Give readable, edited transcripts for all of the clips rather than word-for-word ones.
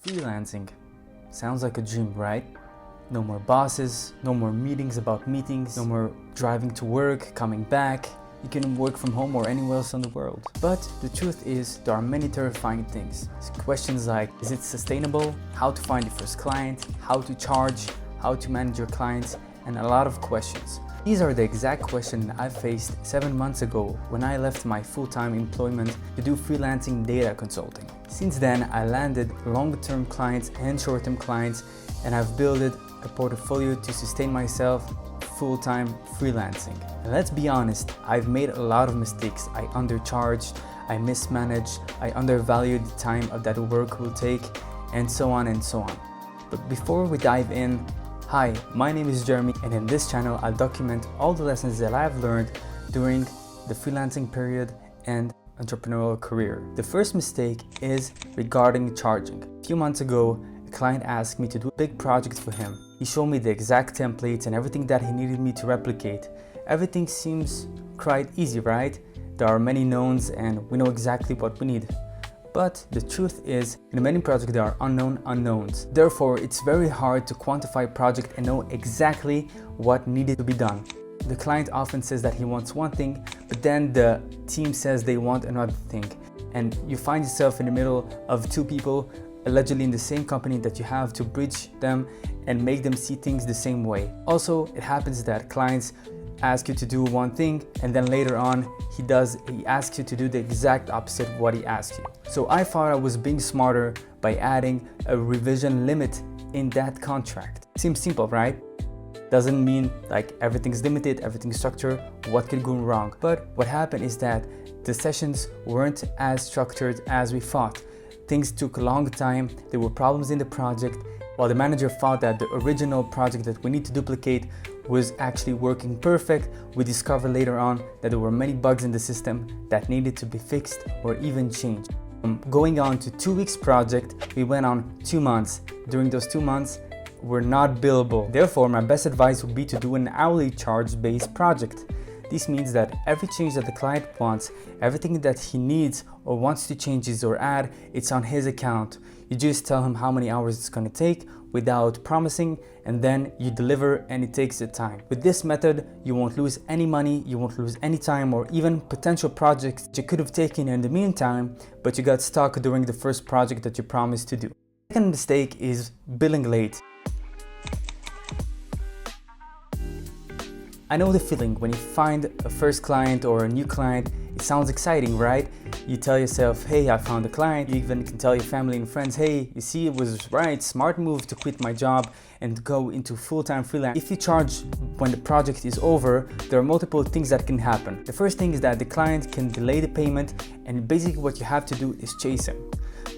Freelancing. Sounds like a dream, right? No more bosses, no more meetings about meetings, no more driving to work, coming back. You can work from home or anywhere else in the world. But the truth is, there are many terrifying things. Questions like, is it sustainable? How to find your first client? How to charge? How to manage your clients? And a lot of questions. These are the exact questions I faced 7 months ago when I left my full-time employment to do freelancing data consulting. Since then, I landed long-term clients and short-term clients, and I've built a portfolio to sustain myself full-time freelancing. And let's be honest, I've made a lot of mistakes. I undercharged, I mismanaged, I undervalued the time that work will take, and so on and so on. But before we dive in, hi, my name is Jeremy, and in this channel I'll document all the lessons that I've learned during the freelancing period and entrepreneurial career. The first mistake is regarding charging. A few months ago, a client asked me to do a big project for him. He showed me the exact templates and everything that he needed me to replicate. Everything seems quite easy, right? There are many knowns and we know exactly what we need. But the truth is, in many projects there are unknown unknowns. Therefore, it's very hard to quantify a project and know exactly what needed to be done. The client often says that he wants one thing, but then the team says they want another thing. And you find yourself in the middle of two people allegedly in the same company that you have to bridge them and make them see things the same way. Also, it happens that clients ask you to do one thing and then later on he asks you to do the exact opposite of what he asked you. So I thought I was being smarter by adding a revision limit in that contract. Seems simple, right? Doesn't mean like everything's limited, everything's structured, what could go wrong? But what happened is that the sessions weren't as structured as we thought. Things took a long time, there were problems in the project. While the manager thought that the original project that we need to duplicate was actually working perfect, we discovered later on that there were many bugs in the system that needed to be fixed or even changed. Going on to 2 weeks project, we went on 2 months. During those 2 months, we're not billable. Therefore, my best advice would be to do an hourly charge-based project. This means that every change that the client wants, everything that he needs or wants to change or add, it's on his account. You just tell him how many hours it's going to take without promising, and then you deliver and it takes the time. With this method, you won't lose any money, you won't lose any time or even potential projects that you could have taken in the meantime, but you got stuck during the first project that you promised to do. The second mistake is billing late. I know the feeling when you find a first client or a new client. It sounds exciting, right? You tell yourself, hey, I found a client. You even can tell your family and friends, hey, you see, it was right, smart move to quit my job and go into full-time freelance. If you charge when the project is over, there are multiple things that can happen. The first thing is that the client can delay the payment, and basically what you have to do is chase him.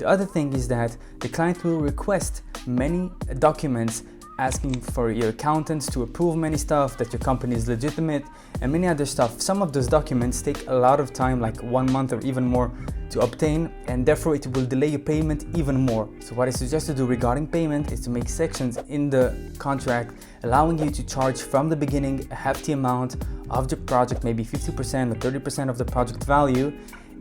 The other thing is that the client will request many documents asking for your accountants to approve many stuff, that your company is legitimate, and many other stuff. Some of those documents take a lot of time, like 1 month or even more to obtain, and therefore it will delay your payment even more. So what I suggest to do regarding payment is to make sections in the contract allowing you to charge from the beginning a hefty amount of the project, maybe 50% or 30% of the project value,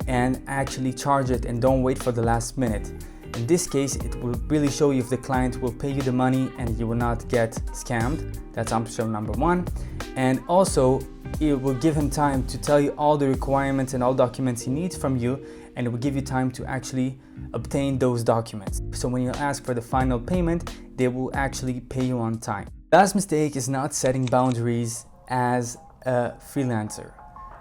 and actually charge it and don't wait for the last minute. In this case, it will really show you if the client will pay you the money and you will not get scammed. That's option number one. And also, it will give him time to tell you all the requirements and all documents he needs from you, and it will give you time to actually obtain those documents. So when you ask for the final payment, they will actually pay you on time. Last mistake is not setting boundaries as a freelancer.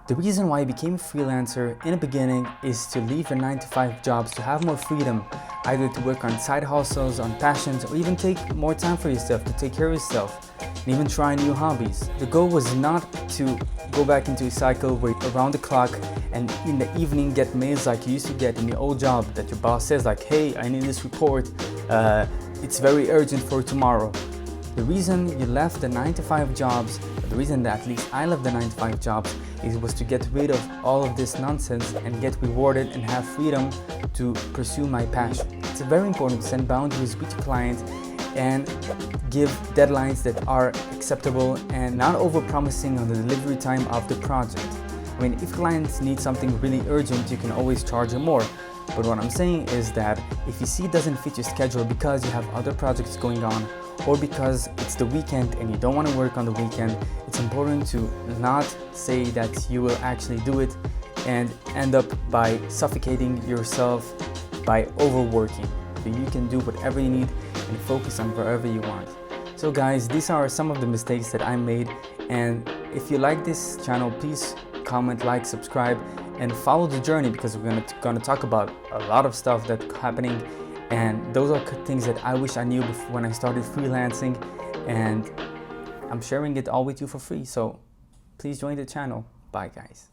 The reason why I became a freelancer in the beginning is to leave your 9-to-5 jobs, to have more freedom, either to work on side hustles, on passions, or even take more time for yourself, to take care of yourself, and even try new hobbies. The goal was not to go back into a cycle where you're around the clock and in the evening get mails like you used to get in your old job that your boss says like, hey, I need this report, it's very urgent for tomorrow. The reason you left the 9-to-5 jobs, the reason that at least I left the 9-to-5 jobs, was to get rid of all of this nonsense and get rewarded and have freedom to pursue my passion. It's very important to set boundaries with your client and give deadlines that are acceptable and not over-promising on the delivery time of the project. I mean, if clients need something really urgent, you can always charge them more. But what I'm saying is that if you see it doesn't fit your schedule because you have other projects going on, or because it's the weekend and you don't want to work on the weekend, it's important to not say that you will actually do it and end up by suffocating yourself by overworking. So you can do whatever you need and focus on wherever you want. So guys, these are some of the mistakes that I made, and if you like this channel, please comment, like, subscribe, and follow the journey, because we're gonna talk about a lot of stuff that's happening, and those are things that I wish I knew before when I started freelancing, and I'm sharing it all with you for free. So please join the channel. Bye guys.